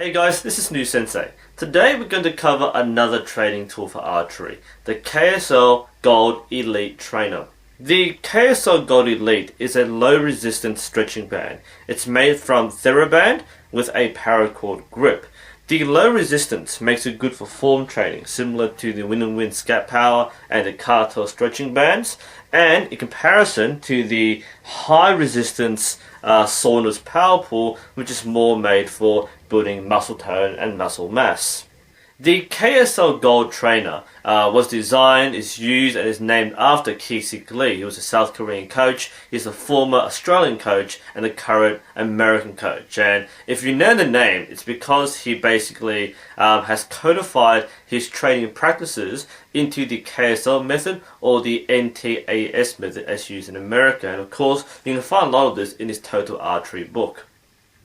Hey guys, this is NUSensei. Today we're going to cover another training tool for archery, the KSL Gold Elite Trainer. The KSL Gold Elite is a low resistance stretching band. It's made from TheraBand with a paracord grip. The low resistance makes it good for form training, similar to the Win Scat Power and the Cartel stretching bands, and in comparison to the high resistance Saunders Power Pull, which is more made for building muscle tone and muscle mass. The KSL Gold Trainer was designed, is used, and is named after Ki-Sik Lee. He was a South Korean coach. He's a former Australian coach and the current American coach. And if you know the name, it's because he basically has codified his training practices into the KSL method or the NTAS method as used in America. And of course, you can find a lot of this in his Total Archery book.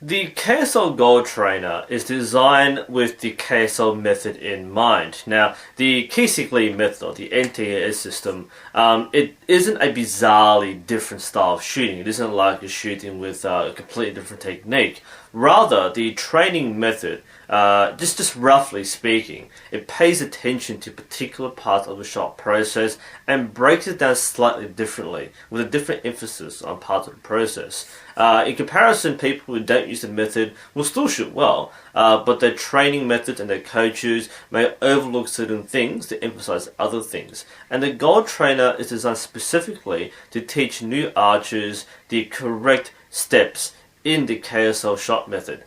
The KSL Gold Trainer is designed with the KSL method in mind. Now, the Ki-Sik Lee method, or the NTAS system, it isn't a bizarrely different style of shooting. It isn't like you're shooting with a completely different technique. Rather, the training method, just roughly speaking, it pays attention to particular parts of the shot process and breaks it down slightly differently, with a different emphasis on parts of the process. In comparison, people who don't use the method will still shoot well, but their training methods and their coaches may overlook certain things to emphasize other things. And the Gold Trainer is designed specifically to teach new archers the correct steps in the KSL shot method.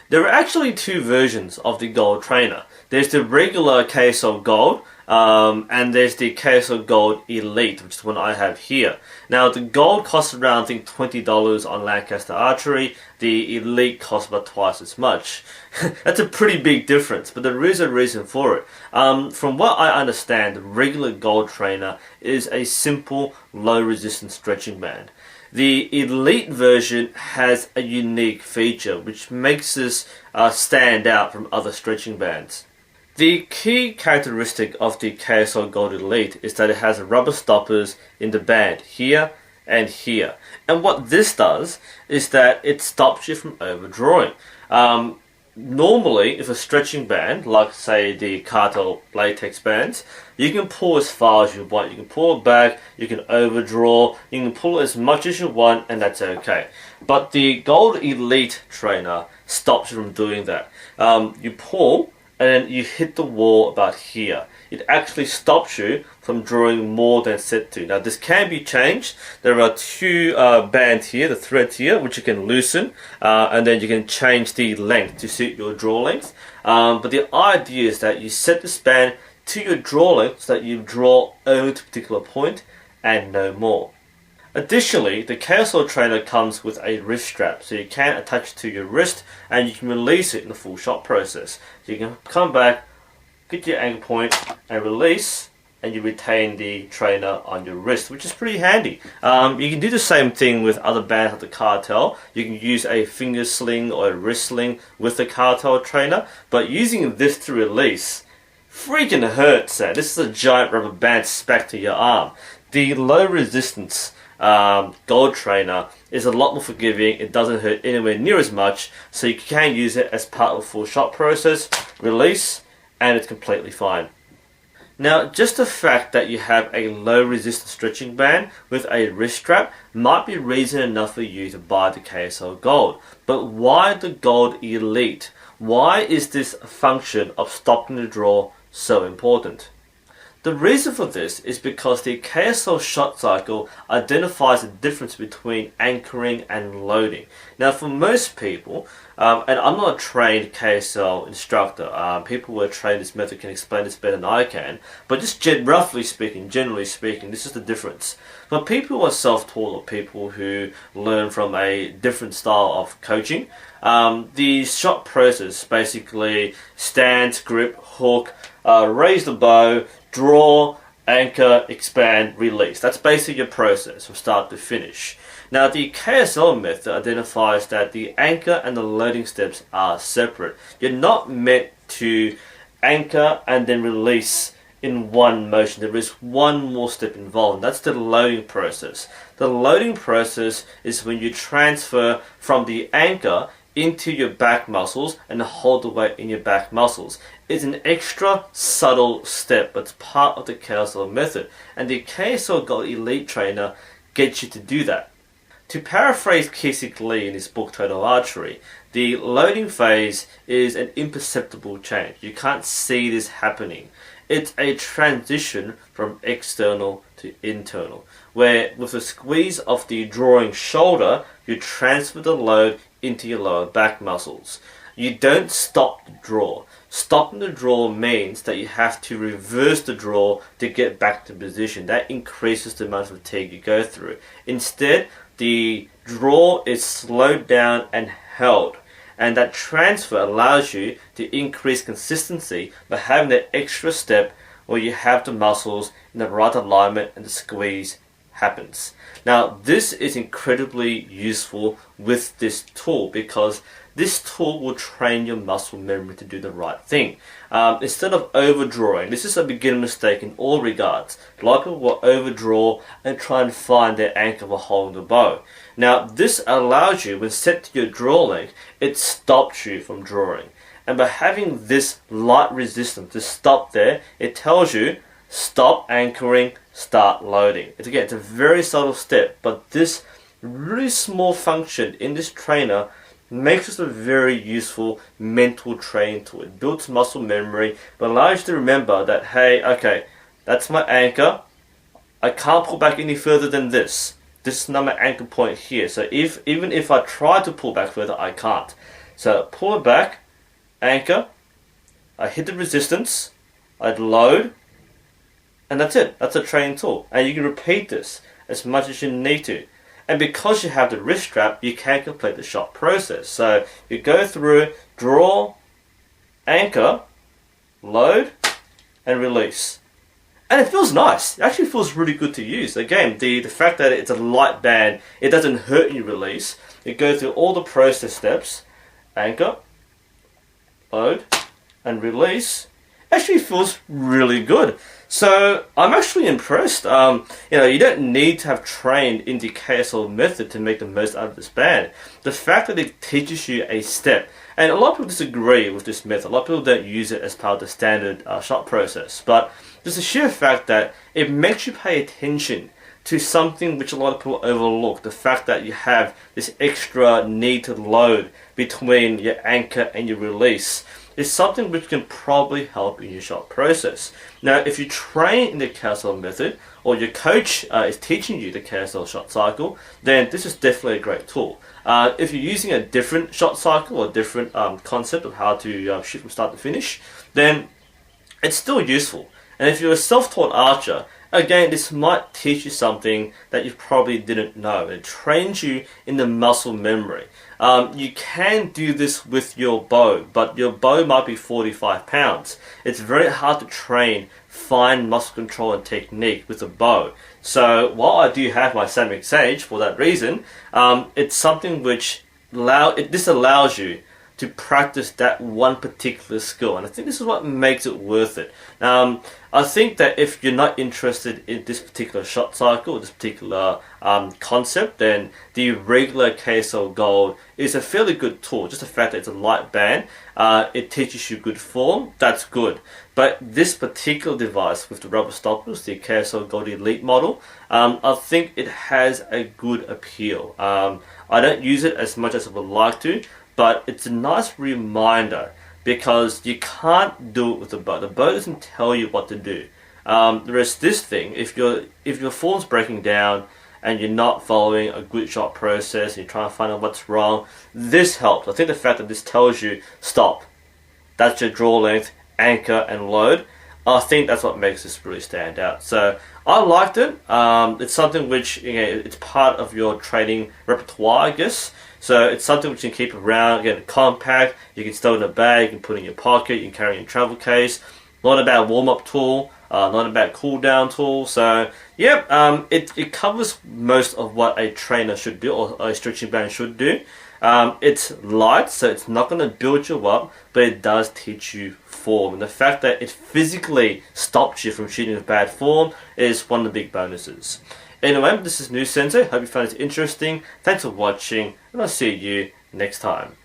There are actually two versions of the Gold Trainer. There's the regular KSL Gold, and there's the KSL Gold Elite, which is the one I have here. Now, the Gold costs around, I think, $20 on Lancaster Archery. The Elite costs about twice as much. That's a pretty big difference, but there is a reason for it. From what I understand, the regular Gold Trainer is a simple, low-resistance stretching band. The Elite version has a unique feature which makes this stand out from other stretching bands. The key characteristic of the KSL Gold Elite is that it has rubber stoppers in the band here and here. And what this does is that it stops you from overdrawing. Normally, if a stretching band, like say the Cartel latex bands, you can pull as far as you want. You can pull it back, you can overdraw, you can pull as much as you want, and that's okay. But the Gold Elite Trainer stops you from doing that. You pull, and then you hit the wall about here. It actually stops you from drawing more than set to. Now, this can be changed. There are two bands here, the threads here, which you can loosen, and then you can change the length to suit your draw length. But the idea is that you set this band to your draw length so that you draw only to a particular point and no more. Additionally, the KSL Trainer comes with a wrist strap, so you can attach it to your wrist and you can release it in the full shot process. So you can come back, get your anchor point and release, and you retain the trainer on your wrist, which is pretty handy. You can do the same thing with other bands like the Cartel. You can use a finger sling or a wrist sling with the Cartel Trainer, but using this to release freaking hurts. This is a giant rubber band stuck to your arm. The low resistance Gold Trainer is a lot more forgiving. It doesn't hurt anywhere near as much, so you can use it as part of a full shot process, release, and it's completely fine. Now, just the fact that you have a low resistance stretching band with a wrist strap might be reason enough for you to buy the KSL Gold. But why the Gold Elite? Why is this function of stopping the draw so important? The reason for this is because the KSL shot cycle identifies the difference between anchoring and loading. Now, for most people, and I'm not a trained KSL instructor, people who are trained this method can explain this better than I can, but just roughly speaking, generally speaking, this is the difference. For people who are self-taught or people who learn from a different style of coaching, the shot process basically stance, grip, hook, raise the bow, draw, anchor, expand, release. That's basically your process from start to finish. Now, the KSL method identifies that the anchor and the loading steps are separate. You're not meant to anchor and then release in one motion. There is one more step involved, and that's the loading process. The loading process is when you transfer from the anchor into your back muscles and hold the weight in your back muscles. It's an extra subtle step, but it's part of the KSL method. And the KSL Gold Elite trainer gets you to do that. To paraphrase Kisik Lee in his book Total Archery, the loading phase is an imperceptible change. You can't see this happening. It's a transition from external to internal, where with a squeeze of the drawing shoulder, you transfer the load into your lower back muscles. You don't stop the draw. Stopping the draw means that you have to reverse the draw to get back to position. That increases the amount of fatigue you go through. Instead, the draw is slowed down and held. And that transfer allows you to increase consistency by having that extra step where you have the muscles in the right alignment and the squeeze happens. Now, this is incredibly useful with this tool because this tool will train your muscle memory to do the right thing. Instead of overdrawing, this is a beginner mistake in all regards. A lot of people will overdraw and try and find their anchor while holding the bow. Now, this allows you, when set to your draw length, it stops you from drawing. And by having this light resistance to stop there, it tells you, stop anchoring, start loading. It's a very subtle step, but this really small function in this trainer makes this a very useful mental training tool. It builds muscle memory, but allows you to remember that, hey, okay, that's my anchor. I can't pull back any further than this. This is not my anchor point here. So even if I try to pull back further, I can't. So pull it back, anchor, I hit the resistance, I'd load, and that's it. That's a training tool. And you can repeat this as much as you need to. And because you have the wrist strap, you can complete the shot process. So you go through, draw, anchor, load, and release. And it feels nice. It actually feels really good to use. Again, the fact that it's a light band, it doesn't hurt you release. You go through all the process steps, anchor, load, and release. Actually feels really good. So I'm actually impressed. You don't need to have trained in the KSL method to make the most out of this band. The fact that it teaches you a step, and a lot of people disagree with this method. A lot of people don't use it as part of the standard shot process. But there's a sheer fact that it makes you pay attention to something which a lot of people overlook. The fact that you have this extra need to load between your anchor and your release is something which can probably help in your shot process. Now, if you train in the KSL method, or your coach is teaching you the KSL shot cycle, then this is definitely a great tool. If you're using a different shot cycle or different concept of how to shoot from start to finish, then it's still useful. And if you're a self-taught archer, again, this might teach you something that you probably didn't know. It trains you in the muscle memory. You can do this with your bow, but your bow might be 45 pounds. It's very hard to train fine muscle control and technique with a bow. So while I do have my ceramic sage for that reason, it's something which this allows you to practice that one particular skill, and I think this is what makes it worth it. I think that if you're not interested in this particular shot cycle, or this particular concept, then the regular KSL Gold is a fairly good tool. Just the fact that it's a light band, it teaches you good form, that's good. But this particular device with the rubber stoppers, the KSL Gold Elite model, I think it has a good appeal. I don't use it as much as I would like to, but it's a nice reminder because you can't do it with the bow. The bow doesn't tell you what to do. Whereas this thing, if your form's breaking down and you're not following a good shot process and you're trying to find out what's wrong, this helps. I think the fact that this tells you, stop, that's your draw length, anchor and load, I think that's what makes this really stand out. So I liked it. It's something which, it's part of your training repertoire, I guess. So it's something which you can keep around. Again, compact, you can stow in a bag, you can put in your pocket, you can carry in your travel case. Not a bad warm-up tool, not a bad cool-down tool. So yeah, it covers most of what a trainer should do, or a stretching band should do. It's light, so it's not going to build you up, but it does teach you form. And the fact that it physically stops you from shooting with bad form is one of the big bonuses. Anyway, this is NUSensei. Hope you found it interesting. Thanks for watching, and I'll see you next time.